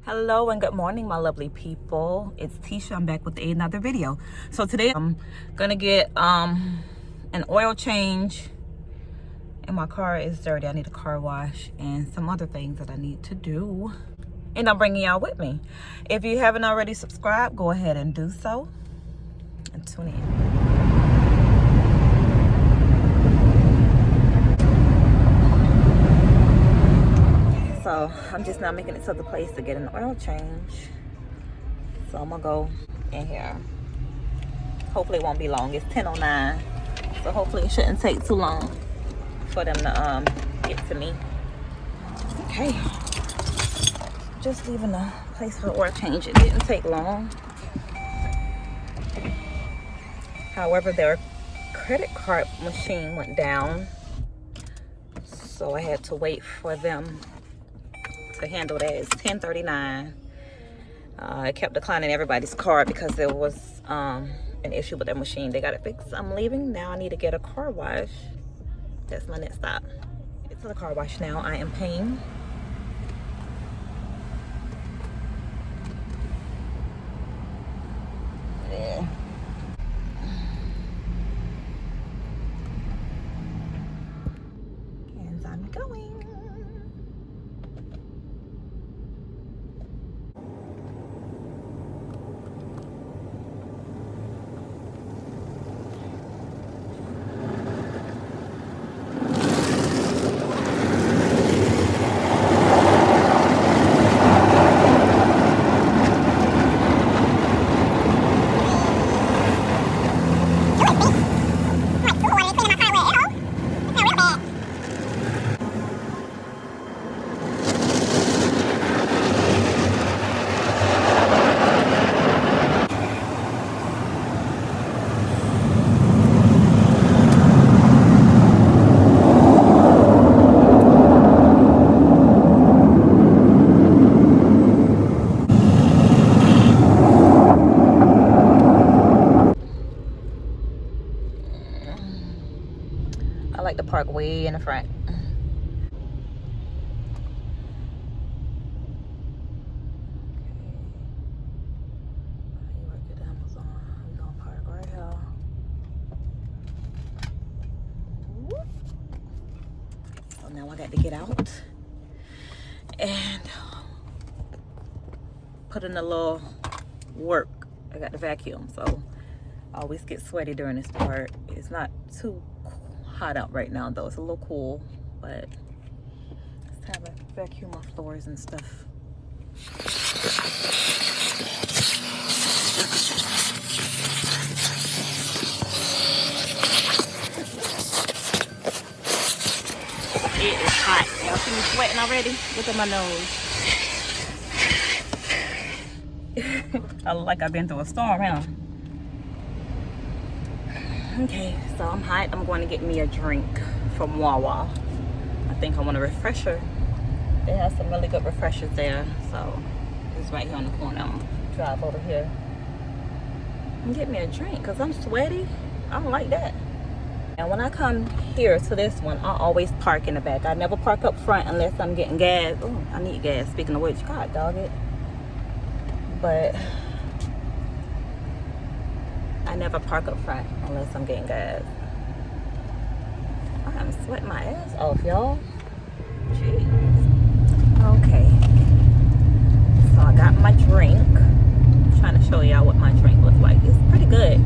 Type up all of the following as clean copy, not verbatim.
Hello and good morning, my lovely people. It's Tisha. I'm back with another video. So today I'm gonna get an oil change, and my car is dirty. I need a car wash and some other things that I need to do, and I'm bringing y'all with me. If you haven't already subscribed, go ahead and do so and tune in. So I'm just now making it to the place to get an oil change. So I'm gonna go in here. Hopefully it won't be long. It's 10:09, so hopefully it shouldn't take too long for them to get to me. Okay, just leaving the place for the oil change. It didn't take long. However, their credit card machine went down, so I had to wait for them to handle that. It's 10:39. I kept declining everybody's card because there was an issue with their machine. They got it fixed. I'm leaving now. I need to get a car wash. That's my next stop. It's the car wash now. I am paying. Yeah. And I'm going. I like to park way in the front. So now I got to get out and put in a little work. I got the vacuum, so I always get sweaty during this part. It's not too hot out right now though. It's a little cool, but it's time to vacuum my floors and stuff. It is hot. Y'all see me sweating already? Look at my nose. I look like I've been through a storm, huh? Okay, so I'm hot. I'm going to get me a drink from Wawa. I think I want a refresher. They have some really good refreshers there. So it's right here on the corner. I'm gonna drive over here and get me a drink because I'm sweaty. I don't like that. And when I come here to this one, I always park in the back. I never park up front unless I'm getting gas. Oh, I need gas. Speaking of which, God dog it. But I never park up front unless I'm getting gas. I'm sweating my ass off, y'all. Jeez. Okay. So I got my drink. I'm trying to show y'all what my drink looks like. It's pretty good.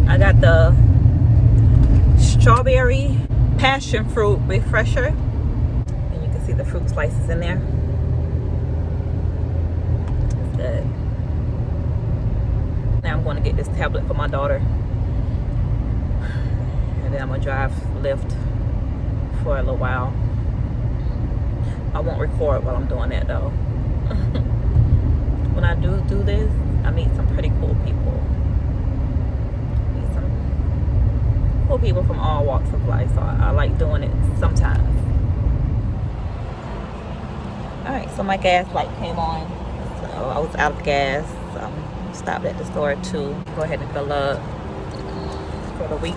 I got the strawberry passion fruit refresher. And you can see the fruit slices in there. It's good. Now I'm going to get this tablet for my daughter. And then I'm going to drive Lyft for a little while. I won't record while I'm doing that though. When I do this, I meet some pretty cool people. Meet some cool people from all walks of life. So I like doing it sometimes. Alright, so my gas light came on. So I was out of gas. Stopped at the store to go ahead and fill up for the week.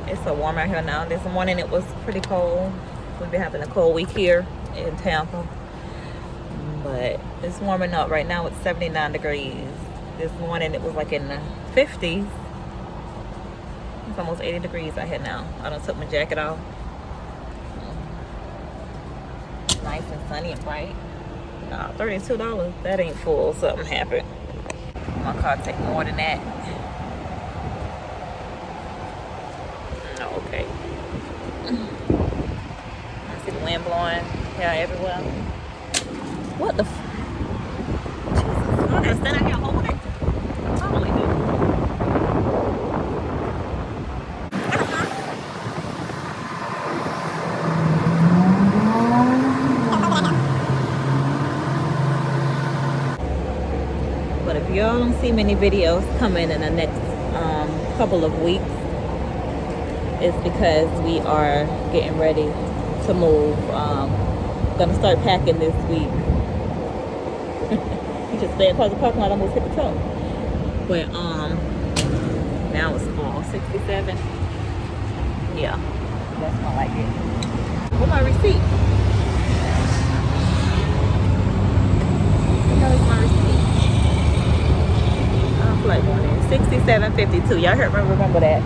It's so warm out here now. This morning it was pretty cold. We've been having a cold week here in Tampa. But it's warming up. Right now it's 79 degrees. This morning it was like in the 50s. It's almost 80 degrees out here now. I done took my jacket off. Nice and sunny and bright. $32. That ain't full. Something happened. My car take more than that. Oh, okay. I see the wind blowing here everywhere. What the Jesus, I gotta stand out here and hold it. I totally do. But if y'all don't see many videos coming in the next couple of weeks, it's because we are getting ready to move. Gonna start packing this week. We just stay across the parking lot, almost hit the truck. But now it's full. 67. Yeah, that's gonna like it. Where's my receipt? Where's my receipt? I don't feel like going in. 67.52. Y'all heard me, remember that.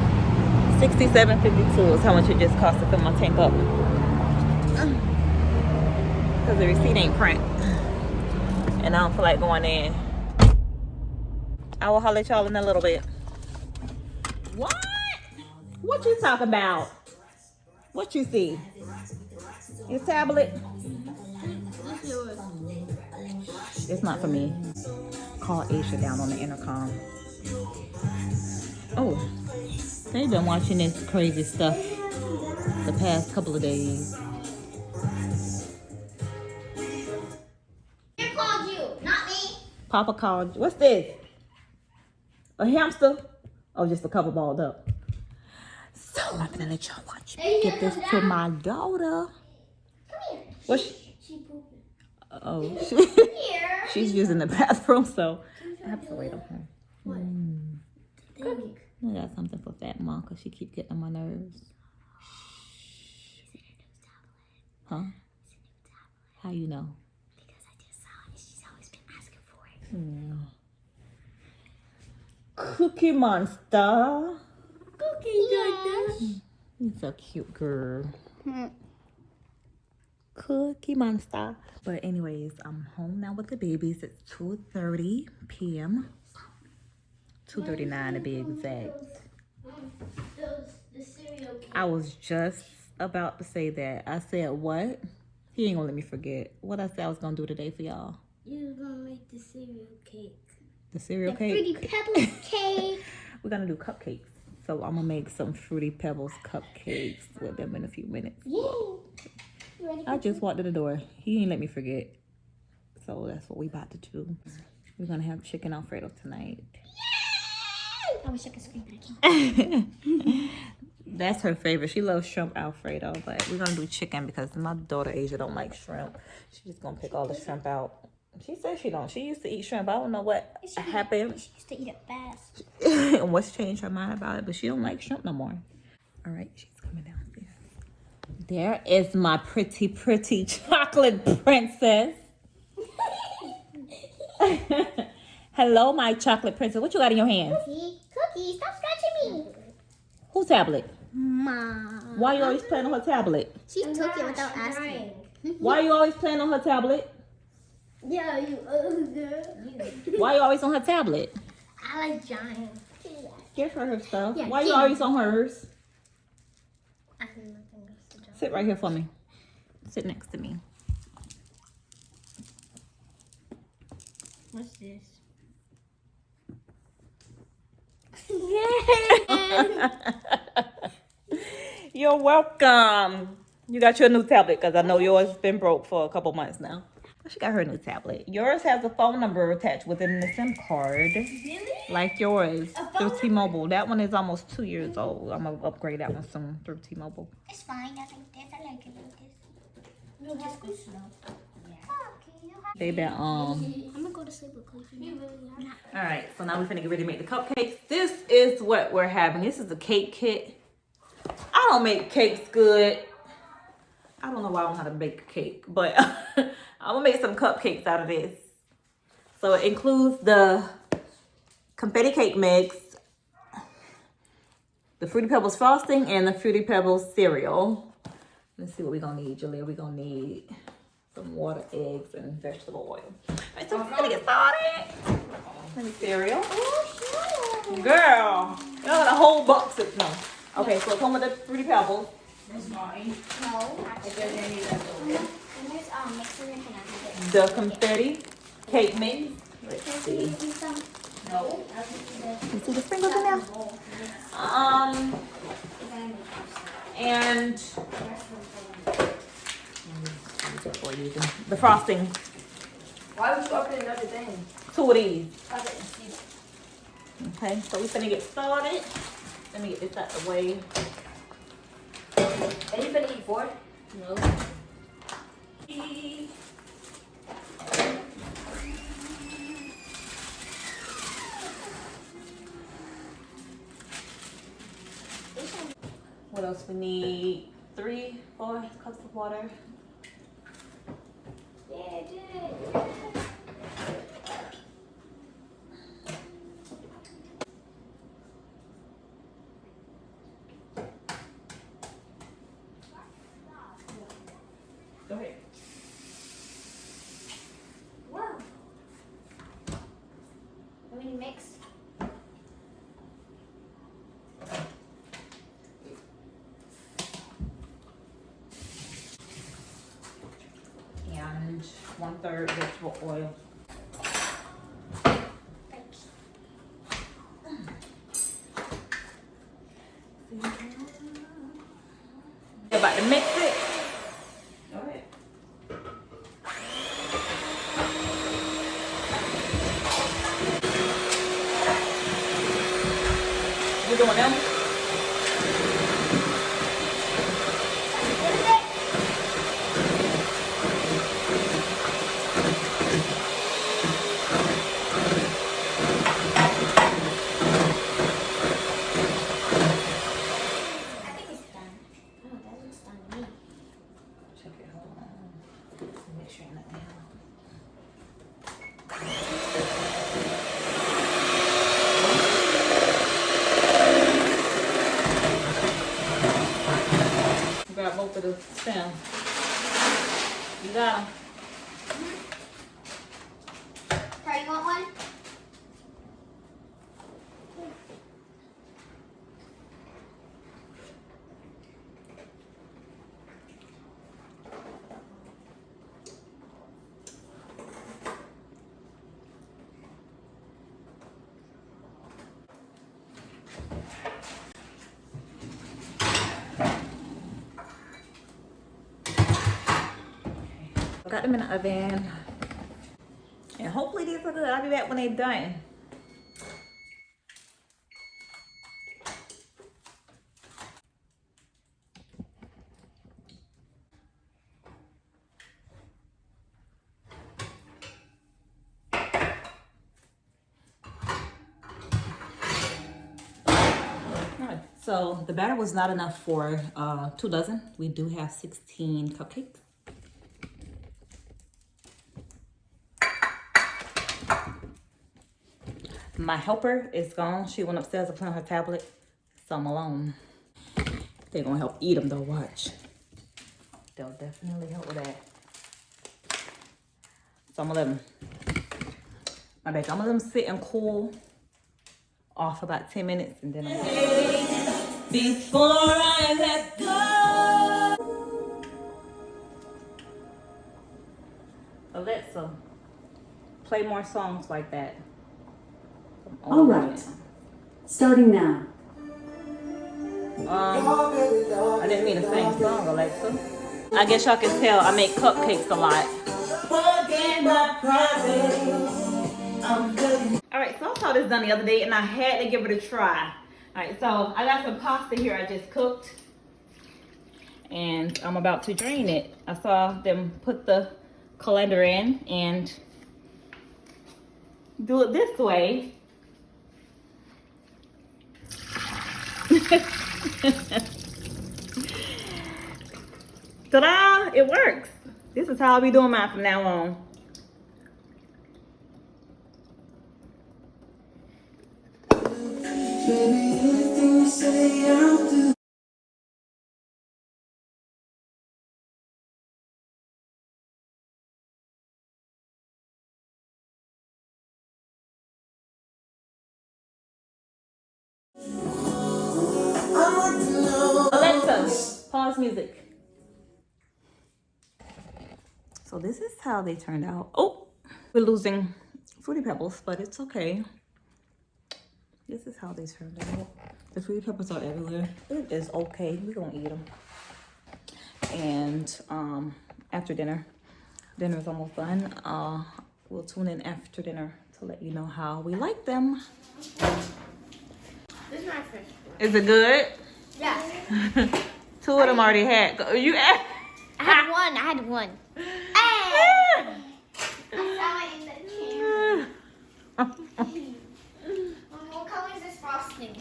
67.52 is how much it just cost to fill my tank up. Because the receipt ain't print. And I don't feel like going in. I will holler at y'all in a little bit. What? What you talking about? What you see? Your tablet? It's not for me. Call Aisha down on the intercom. Oh, they've been watching this crazy stuff the past couple of days. Who called you? Not me. Papa called. What's this? A hamster? Oh, just a couple balled up. So I'm gonna let y'all watch me get this to my daughter. Come here. What's she? She pooping. Oh, Here. she's using the bathroom, so I have to wait on her. What? Good. I got something for Fat Mom because she keep getting on my nerves. Huh? How you know? Because I just saw it. She's always been asking for it. Cookie Monster. Cookie Monster. You're so cute, girl. Cookie Monster. But anyways, I'm home now with the babies. It's 2:30 p.m. 2:39 to be exact. The cereal cake. I was just about to say that. I said what? He ain't gonna let me forget. What I said I was gonna do today for y'all. You was gonna make the cereal cake. The cereal The cake? Fruity Pebbles cake. We're gonna do cupcakes. So I'm gonna make some Fruity Pebbles cupcakes with them in a few minutes. Yay. You ready? I just walked to the door. He ain't let me forget. So that's what we about to do. We're gonna have chicken Alfredo tonight. I wish I could scream, but I can't. That's her favorite. She loves shrimp Alfredo, but we're gonna do chicken because my daughter Asia don't like shrimp. She's just gonna pick all the shrimp out. She says she don't. She used to eat shrimp. I don't know what happened. She used to eat it fast. And what's changed her mind about it, but she don't like shrimp no more. All right, she's coming downstairs. There is my pretty chocolate princess. Hello, my chocolate princess. What you got in your hand? Cookie, stop scratching me. Whose tablet? Mom. Why you always playing on her tablet? She took it without asking. Why you always playing on her tablet? Yeah, you Why you always on her tablet? I like giant. Give her stuff. Yeah, Why you give always on hers? I think nothing goes to giant. Sit right here for me. Sit next to me. What's this? You're welcome. You got your new tablet because I know yours has been broke for a couple months now. She got her new tablet. Yours has a phone number attached within the SIM card. Really? Like yours through T-Mobile. That one is almost 2 years old. I'm going to upgrade that one soon through T-Mobile. It's fine. I like this. I like it like this. No, just go slow. Baby, I'm gonna go to sleep with Cookie. all right, so now we're finna get ready to make the cupcakes. This is what we're having. This is a cake kit. I don't make cakes good. I don't know why I don't know how to bake a cake, but I'm gonna make some cupcakes out of this. So it includes the confetti cake mix, the Fruity Pebbles frosting, and the Fruity Pebbles cereal. Let's see what we're gonna need, Julia. We're gonna need some water, eggs, and vegetable oil. All right, so we're gonna get started. Let me cereal. Girl, you got a whole box of no. Okay, so come with the Fruity Pebbles. No. The confetti cake mix. Let's see. No. You see the sprinkles in there? And the frosting. Why would you open another thing? 2 of these. Okay, so we're gonna get started. Let me get this out the way. Are you gonna eat 4? No. What else we need? 3, 4 cups of water. Yeah, I did it. Go ahead. Wow. Let me mix. And 1/3 vegetable oil. You're about to mix it. Go ahead. You doing them? I think it's done. Oh, that looks done to me. Check it. Hold on. Make sure nothing else. Grab both of the stems. You got them. Sorry, you want one? Got them in the oven. And hopefully these are good. I'll be back when they're done. Alright, so the batter was not enough for 2 dozen. We do have 16 cupcakes. My helper is gone. She went upstairs to play on her tablet, so I'm alone. They're gonna help eat them though, watch. They'll definitely help with that. So I'm gonna let them, I'm gonna let them sit and cool off for about 10 minutes and then I'm gonna... Before I let go. Alexa, play more songs like that. All right, starting now. I didn't mean to sing song, Alexa. I guess y'all can tell I make cupcakes a lot. Alright, so I saw this done the other day and I had to give it a try. Alright, so I got some pasta here I just cooked. And I'm about to drain it. I saw them put the colander in and do it this way. Ta-da! It works. This is how I'll be doing mine from now on. Alexa, pause music. So this is how they turned out. Oh, we're losing Fruity Pebbles, but it's okay. This is how they turned out. The Fruity Pebbles are everywhere. It is okay. We're gonna eat them. And after dinner is almost done. We'll tune in after dinner to let you know how we like them. This is my first one. Is it good? Yeah. Two of them already had. You I had one. Hey! I saw it in the camera. What color is this frosting?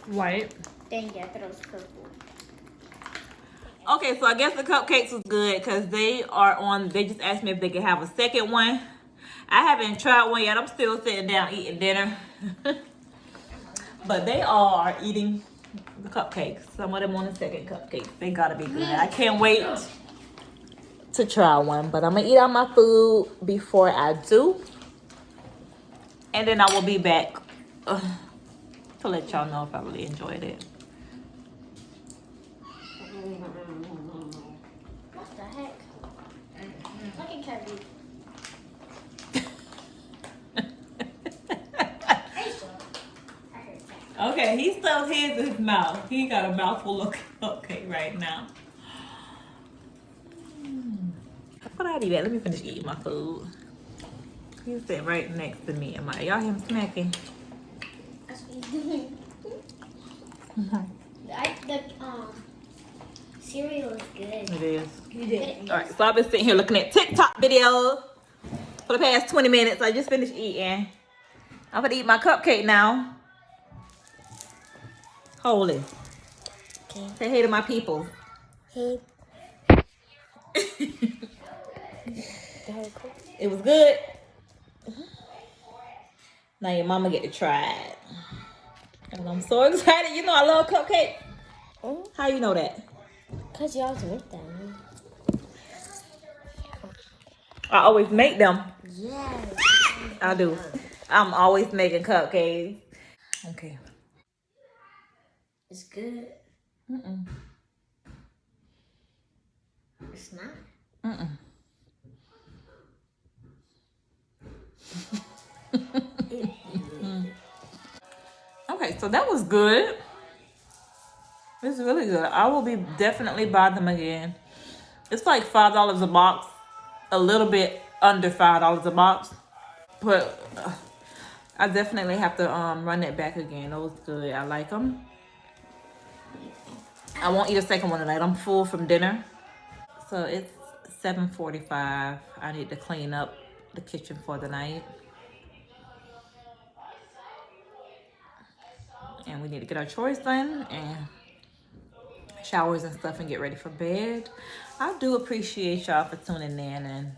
White. Dang it, I thought it was purple. Okay, so I guess the cupcakes was good because they just asked me if they could have a second one. I haven't tried one yet. I'm still sitting down eating dinner. But they all are eating the cupcakes. Some of them on the second cupcake. They gotta be good. I can't wait to try one. But I'm gonna eat all my food before I do. And then I will be back to let y'all know if I really enjoyed it. What the heck? Look at Kirby. Okay, he stuffed his in his mouth. He got a mouthful of cupcake right now. But I'll be back. Let me finish eating my food. He's sitting right next to me. Y'all hear him smacking? That's what he's doing. The cereal is good. It is. You did. All right, so I've been sitting here looking at TikTok videos for the past 20 minutes. I just finished eating. I'm gonna eat my cupcake now. Holy. Okay. Say hey to my people. Hey. It was good. Now your mama get to try it. And I'm so excited. You know I love cupcakes. How you know that? Because you always make them. I always make them. Yes. I do. I'm always making cupcakes. Okay. It's good. Mm-mm. It's not. Mm-mm. Okay, so that was good. It's really good. I will be definitely buy them again. It's like $5 a box. A little bit under $5 a box. But I definitely have to run that back again. That was good. I like them. I won't eat a second one tonight. I'm full from dinner. So it's 7:45. I need to clean up the kitchen for the night. And we need to get our chores done and showers and stuff and get ready for bed. I do appreciate y'all for tuning in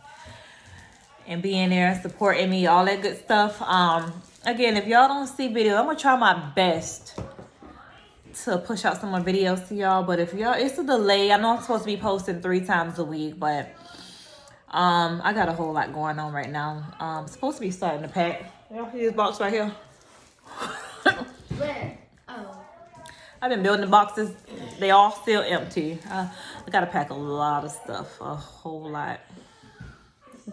and being there, supporting me, all that good stuff. Again, if y'all don't see videos, I'm gonna try my best to push out some more videos to y'all. But if y'all, it's a delay. I know I'm supposed to be posting 3 times a week, but I got a whole lot going on right now. Supposed to be starting to pack. Y'all see this box right here? Where? Oh. I've been building the boxes. They all still empty. I gotta pack a lot of stuff, a whole lot.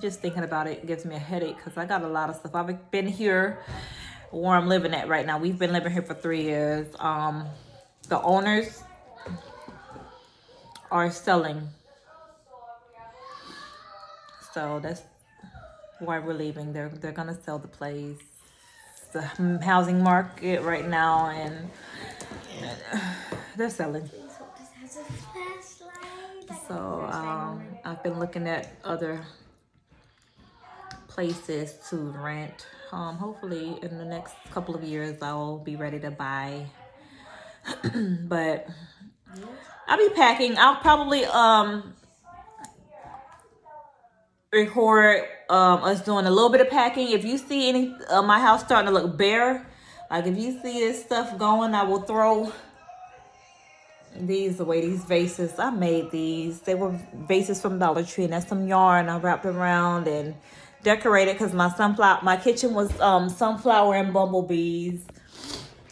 Just thinking about it gives me a headache because I got a lot of stuff. I've been here where I'm living at right now. We've been living here for 3 years. The owners are selling. So that's why we're leaving. They're gonna sell the place. The housing market right now, and they're selling. So I've been looking at other places to rent. Hopefully in the next couple of years I'll be ready to buy. But I'll be packing. I'll probably record us doing a little bit of packing. If you see any my house starting to look bare, like if you see this stuff going, I will throw these away. These vases, I made these. They were vases from Dollar Tree, and that's some yarn I wrapped around and decorated because my kitchen was sunflower and bumblebees.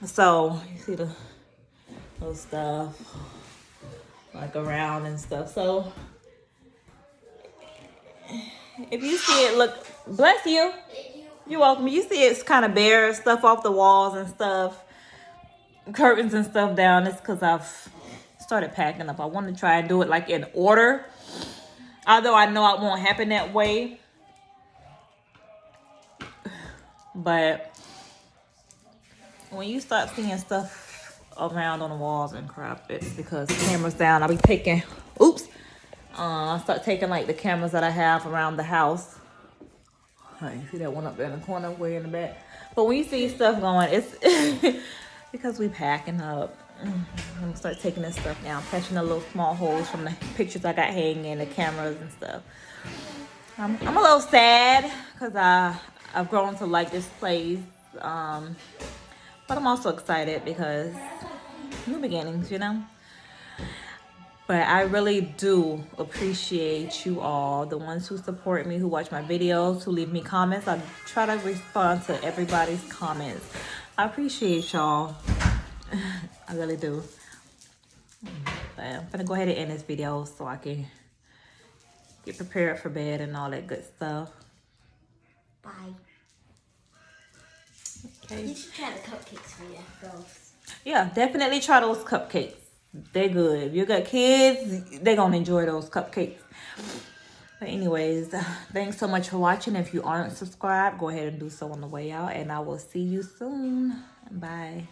So you see the little stuff like around and stuff. So if you see it, look, bless you. You're welcome. You see it's kind of bare, stuff off the walls and stuff, curtains and stuff down. It's because I've started packing up. I want to try and do it like in order, although I know it won't happen that way. But when you start seeing stuff around on the walls and crap, it's because the camera's down. I'll be taking, I start taking like the cameras that I have around the house. You see that one up there in the corner, way in the back. But when you see stuff going, it's because we packing up. I'm gonna start taking this stuff down, catching the little small holes from the pictures I got hanging, the cameras and stuff. I'm a little sad because I've grown to like this place. But I'm also excited because new beginnings, you know. But I really do appreciate you all, the ones who support me, who watch my videos, who leave me comments. I try to respond to everybody's comments. I appreciate y'all. I really do. But I'm gonna go ahead and end this video so I can get prepared for bed and all that good stuff. Bye. Okay. You should try the cupcakes for your girls. Yeah, definitely try those cupcakes. They're good. If you got kids, they're gonna enjoy those cupcakes. But anyways, thanks so much for watching. If you aren't subscribed, go ahead and do so on the way out, and I will see you soon. Bye.